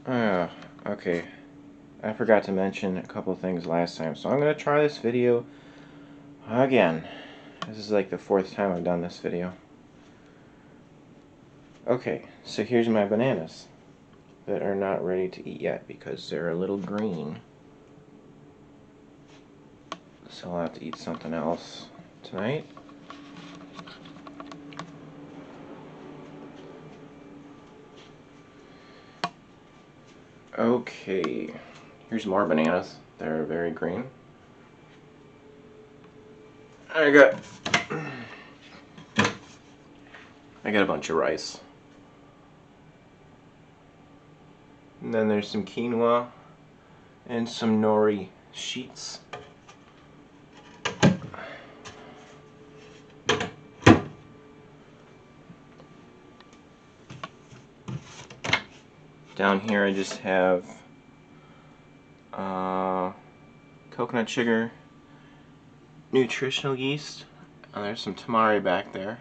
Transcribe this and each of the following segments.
Uh, okay. I forgot to mention a couple things last time, so I'm going to try this video again. This is like the 4th time I've done this video. Okay, so here's my bananas that are not ready to eat yet because they're a little green. So I'll have to eat something else tonight. Okay, here's more bananas. They're very green. I got a bunch of rice. And then there's some quinoa and some nori sheets. Down here I just have coconut sugar, nutritional yeast. There's some tamari back there.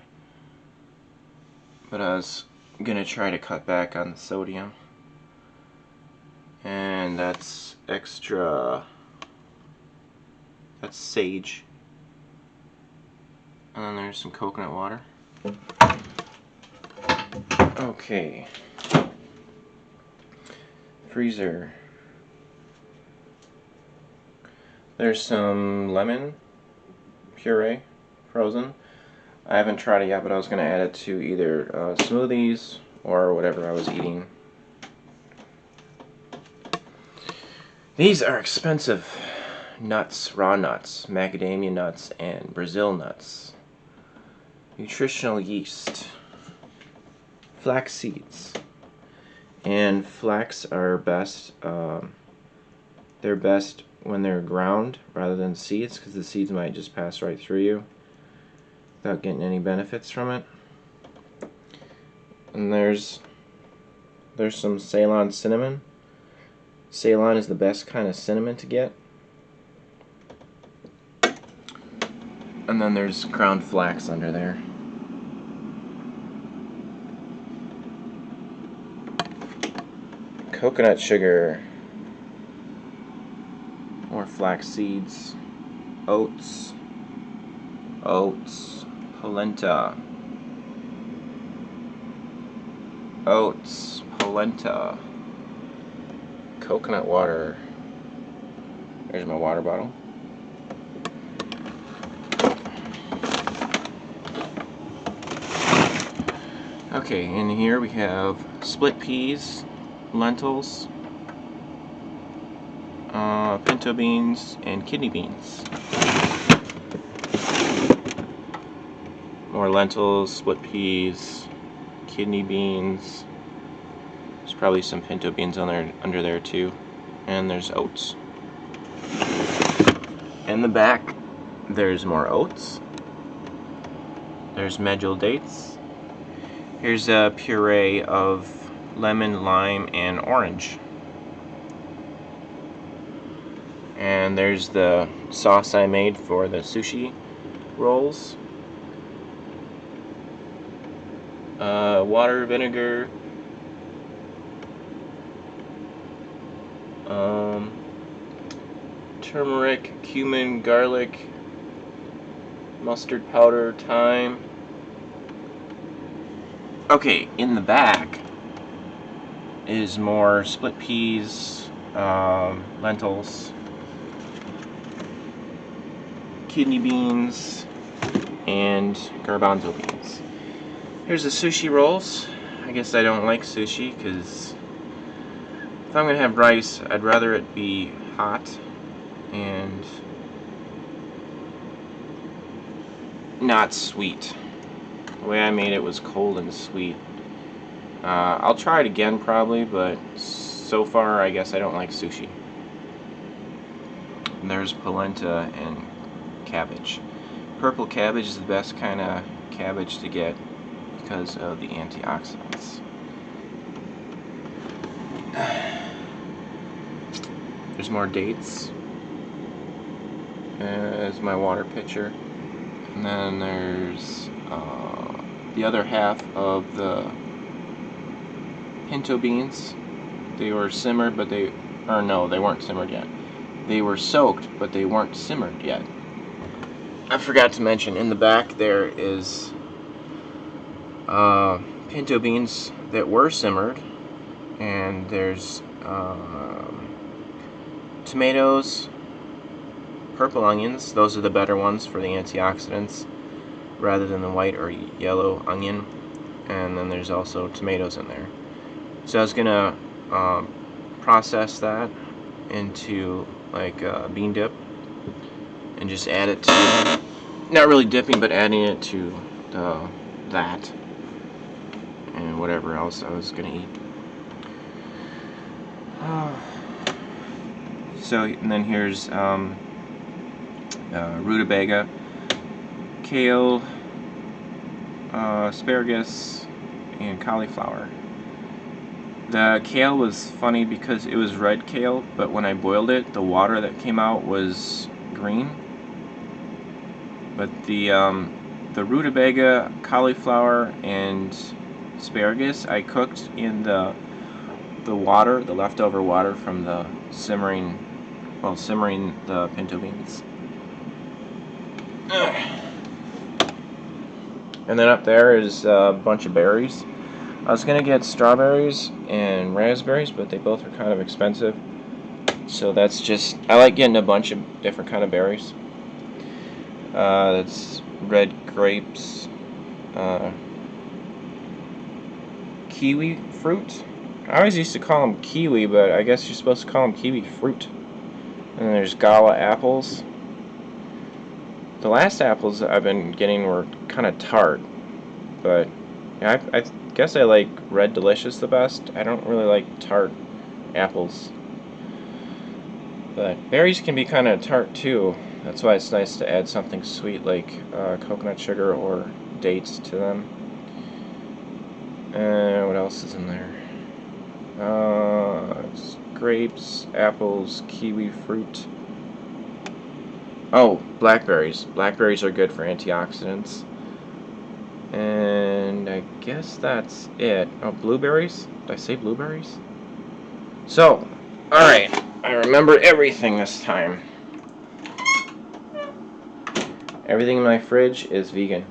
But I was gonna try to cut back on the sodium. And that's extra, that's sage. And then there's some coconut water. Okay. Freezer. There's some lemon puree, frozen. I haven't tried it yet, but I was going to add it to either smoothies or whatever I was eating. These are expensive nuts, raw nuts, macadamia nuts, and Brazil nuts. Nutritional yeast, flax seeds. And flax are best, they're best when they're ground rather than seeds, because the seeds might just pass right through you without getting any benefits from it. And there's some Ceylon cinnamon. Ceylon is the best kind of cinnamon to get. And then there's ground flax under there. Coconut sugar, more flax seeds, oats, polenta, coconut water. There's my water bottle. Okay, in here we have split peas, lentils, pinto beans, and kidney beans. More lentils, split peas, kidney beans. There's probably some pinto beans under there too. And there's oats. In the back, there's more oats. There's medjool dates. Here's a puree of lemon, lime, and orange. And there's the sauce I made for the sushi rolls. Water, vinegar, turmeric, cumin, garlic, mustard powder, thyme. Okay, in the back is more split peas, lentils, kidney beans, and garbanzo beans. Here's the sushi rolls. I guess I don't like sushi because if I'm going to have rice, I'd rather it be hot and not sweet. The way I made it was cold and sweet. I'll try it again probably, but so far I guess I don't like sushi. And there's polenta and cabbage. Purple cabbage is the best kind of cabbage to get because of the antioxidants. There's more dates. There's my water pitcher. And then there's the other half of the pinto beans, They were simmered, but they weren't simmered yet. They were soaked, but they weren't simmered yet. I forgot to mention, in the back there is pinto beans that were simmered, and there's tomatoes, purple onions. Those are the better ones for the antioxidants, rather than the white or yellow onion. And then there's also tomatoes in there. So I was gonna process that into like bean dip and just add it to, not really dipping, but adding it to that and whatever else I was gonna eat. So, and then here's Rutabaga Kale, asparagus, and cauliflower. The kale was funny because it was red kale, but when I boiled it, the water that came out was green. But the rutabaga, cauliflower, and asparagus I cooked in the water, the leftover water from the simmering the pinto beans. And then up there is a bunch of berries. I was gonna get strawberries and raspberries, but they both are kind of expensive. So that's just, I like getting a bunch of different kind of berries. That's red grapes, kiwi fruit. I always used to call them kiwi, but I guess you're supposed to call them kiwi fruit. And then there's Gala apples. The last apples I've been getting were kind of tart, but I guess I like Red Delicious the best. I don't really like tart apples. But berries can be kind of tart too. That's why it's nice to add something sweet like coconut sugar or dates to them. And what else is in there? It's grapes, apples, kiwi fruit. Oh, blackberries. Blackberries are good for antioxidants. And I guess that's it. Oh, blueberries? Did I say blueberries? So, alright. I remember everything this time. Everything in my fridge is vegan.